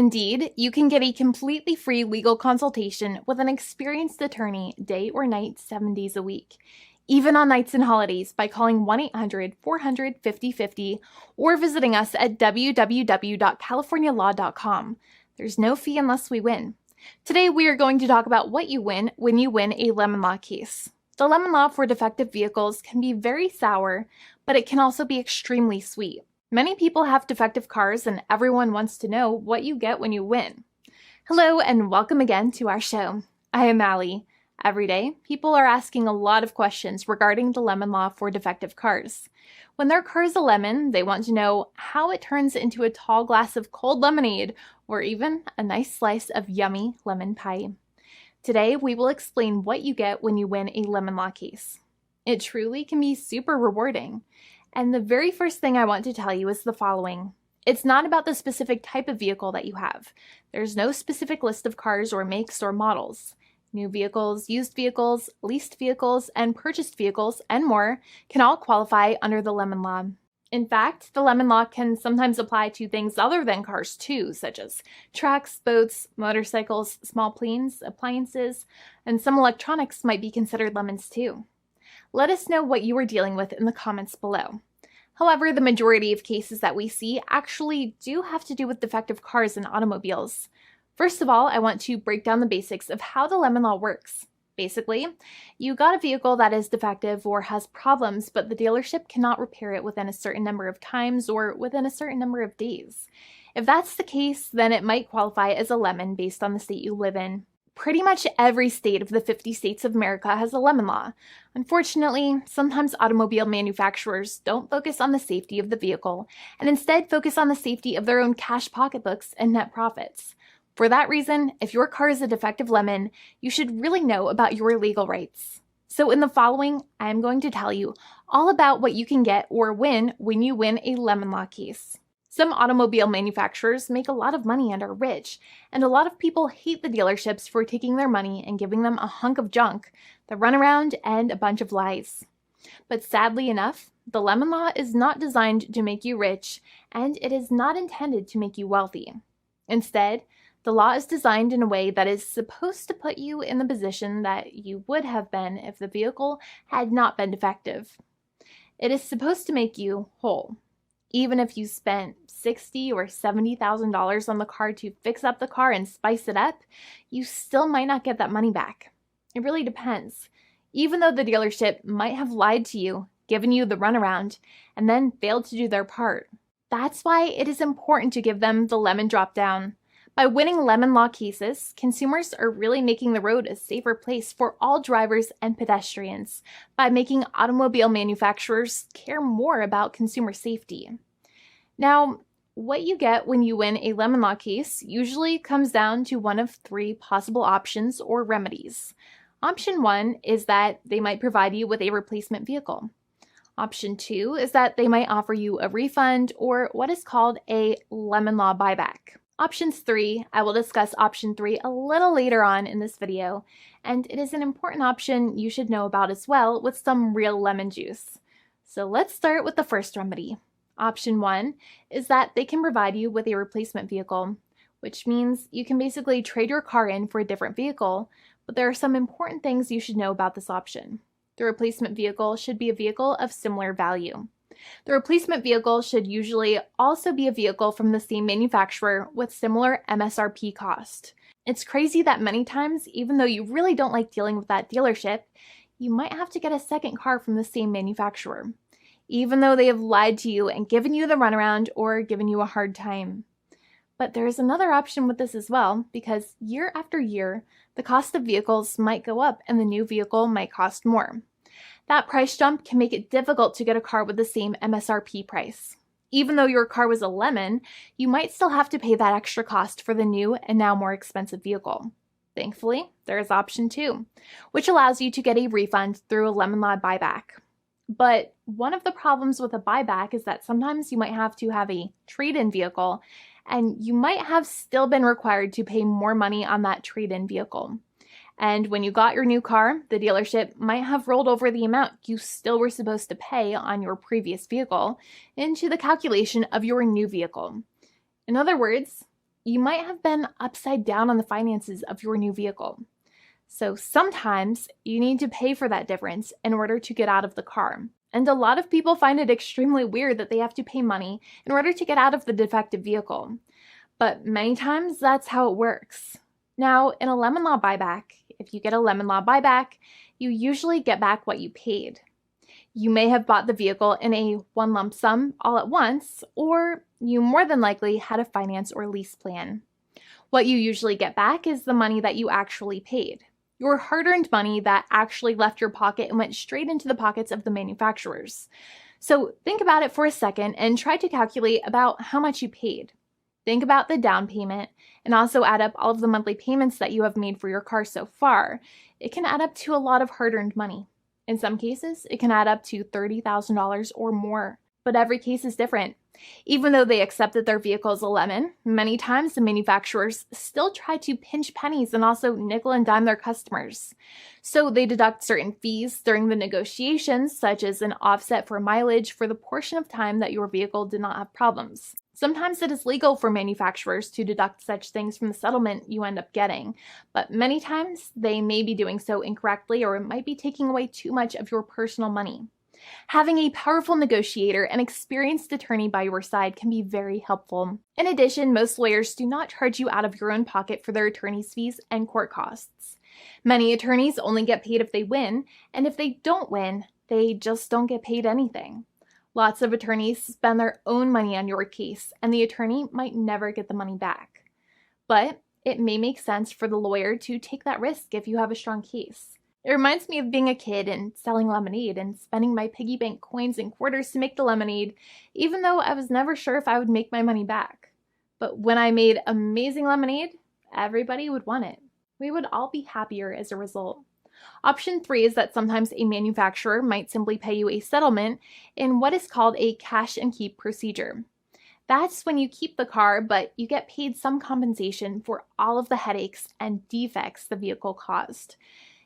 Indeed, you can get a completely free legal consultation with an experienced attorney day or night, 7 days a week, even on nights and holidays by calling 1-800-400-5050 or visiting us at www.californialaw.com. There's no fee unless we win. Today, we are going to talk about what you win when you win a lemon law case. The lemon law for defective vehicles can be very sour, but it can also be extremely sweet. Many people have defective cars, and everyone wants to know what you get when you win. Hello, and welcome again to our show. I am Allie. Every day, people are asking a lot of questions regarding the lemon law for defective cars. When their car is a lemon, they want to know how it turns into a tall glass of cold lemonade, or even a nice slice of yummy lemon pie. Today, we will explain what you get when you win a lemon law case. It truly can be super rewarding. And the very first thing I want to tell you is the following. It's not about the specific type of vehicle that you have. There's no specific list of cars or makes or models. New vehicles, used vehicles, leased vehicles, and purchased vehicles, and more can all qualify under the lemon law. In fact, the lemon law can sometimes apply to things other than cars too, such as trucks, boats, motorcycles, small planes, appliances, and some electronics might be considered lemons too. Let us know what you are dealing with in the comments below. However, the majority of cases that we see actually do have to do with defective cars and automobiles. First of all, I want to break down the basics of how the lemon law works. Basically, you got a vehicle that is defective or has problems, but the dealership cannot repair it within a certain number of times or within a certain number of days. If that's the case, then it might qualify as a lemon based on the state you live in. Pretty much every state of the 50 states of America has a lemon law. Unfortunately, sometimes automobile manufacturers don't focus on the safety of the vehicle and instead focus on the safety of their own cash pocketbooks and net profits. For that reason, if your car is a defective lemon, you should really know about your legal rights. So in the following, I'm going to tell you all about what you can get or win when you win a lemon law case. Some automobile manufacturers make a lot of money and are rich, and a lot of people hate the dealerships for taking their money and giving them a hunk of junk, the runaround, and a bunch of lies. But sadly enough, the lemon law is not designed to make you rich, and it is not intended to make you wealthy. Instead, the law is designed in a way that is supposed to put you in the position that you would have been if the vehicle had not been defective. It is supposed to make you whole. Even if you spent $60,000 or $70,000 on the car to fix up the car and spice it up, you still might not get that money back. It really depends. Even though the dealership might have lied to you, given you the runaround, and then failed to do their part. That's why it is important to give them the lemon drop down. By winning lemon law cases, consumers are really making the road a safer place for all drivers and pedestrians by making automobile manufacturers care more about consumer safety. Now, what you get when you win a lemon law case usually comes down to one of three possible options or remedies. Option 1 is that they might provide you with a replacement vehicle. Option 2 is that they might offer you a refund or what is called a lemon law buyback. Options 3, I will discuss option 3 a little later on in this video, and it is an important option you should know about as well with some real lemon juice. So let's start with the first remedy. Option 1 is that they can provide you with a replacement vehicle, which means you can basically trade your car in for a different vehicle, but there are some important things you should know about this option. The replacement vehicle should be a vehicle of similar value. The replacement vehicle should usually also be a vehicle from the same manufacturer with similar MSRP cost. It's crazy that many times, even though you really don't like dealing with that dealership, you might have to get a second car from the same manufacturer, even though they have lied to you and given you the runaround or given you a hard time. But there is another option with this as well, because year after year, the cost of vehicles might go up and the new vehicle might cost more. That price jump can make it difficult to get a car with the same MSRP price. Even though your car was a lemon, you might still have to pay that extra cost for the new and now more expensive vehicle. Thankfully, there is option 2, which allows you to get a refund through a lemon law buyback. But one of the problems with a buyback is that sometimes you might have to have a trade-in vehicle, and you might have still been required to pay more money on that trade-in vehicle. And when you got your new car, the dealership might have rolled over the amount you still were supposed to pay on your previous vehicle into the calculation of your new vehicle. In other words, you might have been upside down on the finances of your new vehicle. So sometimes you need to pay for that difference in order to get out of the car. And a lot of people find it extremely weird that they have to pay money in order to get out of the defective vehicle. But many times that's how it works. Now, in a lemon law buyback, if you get a lemon law buyback, you usually get back what you paid. You may have bought the vehicle in a one lump sum all at once, or you more than likely had a finance or lease plan. What you usually get back is the money that you actually paid. Your hard-earned money that actually left your pocket and went straight into the pockets of the manufacturers. So think about it for a second and try to calculate about how much you paid. Think about the down payment and also add up all of the monthly payments that you have made for your car so far. It can add up to a lot of hard-earned money. In some cases, it can add up to $30,000 or more, but every case is different. Even though they accept that their vehicle is a lemon, many times the manufacturers still try to pinch pennies and also nickel and dime their customers. So they deduct certain fees during the negotiations, such as an offset for mileage for the portion of time that your vehicle did not have problems. Sometimes it is legal for manufacturers to deduct such things from the settlement you end up getting, but many times they may be doing so incorrectly or it might be taking away too much of your personal money. Having a powerful negotiator and experienced attorney by your side can be very helpful. In addition, most lawyers do not charge you out of your own pocket for their attorney's fees and court costs. Many attorneys only get paid if they win, and if they don't win, they just don't get paid anything. Lots of attorneys spend their own money on your case, and the attorney might never get the money back. But it may make sense for the lawyer to take that risk if you have a strong case. It reminds me of being a kid and selling lemonade and spending my piggy bank coins and quarters to make the lemonade, even though I was never sure if I would make my money back. But when I made amazing lemonade, everybody would want it. We would all be happier as a result. Option 3 is that sometimes a manufacturer might simply pay you a settlement in what is called a cash and keep procedure. That's when you keep the car, but you get paid some compensation for all of the headaches and defects the vehicle caused.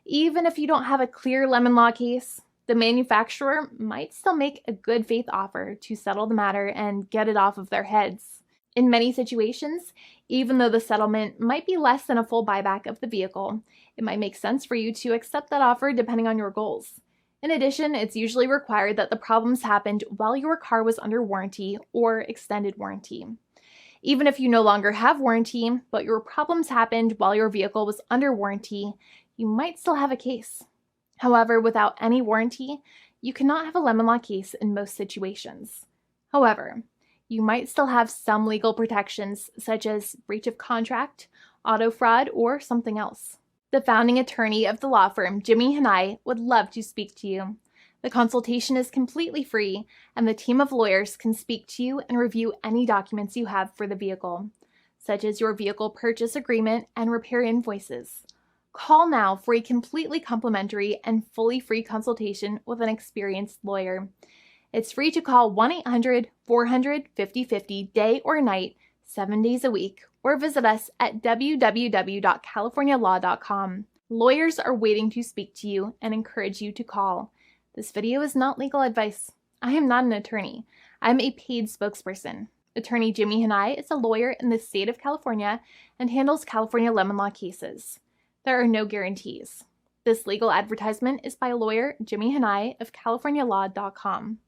Even if you don't have a clear lemon law case, the manufacturer might still make a good faith offer to settle the matter and get it off of their heads. In many situations, even though the settlement might be less than a full buyback of the vehicle, it might make sense for you to accept that offer depending on your goals. In addition, it's usually required that the problems happened while your car was under warranty or extended warranty. Even if you no longer have warranty, but your problems happened while your vehicle was under warranty, you might still have a case. However, without any warranty, you cannot have a lemon law case in most situations. However, you might still have some legal protections such as breach of contract, auto fraud, or something else. The founding attorney of the law firm, Jimmy and I, would love to speak to you. The consultation is completely free, and the team of lawyers can speak to you and review any documents you have for the vehicle, such as your vehicle purchase agreement and repair invoices. Call now for a completely complimentary and fully free consultation with an experienced lawyer. It's free to call 1-800-400-5050 day or night, 7 days a week, or visit us at www.californialaw.com. Lawyers are waiting to speak to you and encourage you to call. This video is not legal advice. I am not an attorney. I'm a paid spokesperson. Attorney Jimmy Hanai is a lawyer in the state of California and handles California lemon law cases. There are no guarantees. This legal advertisement is by lawyer Jimmy Hanai of CaliforniaLaw.com.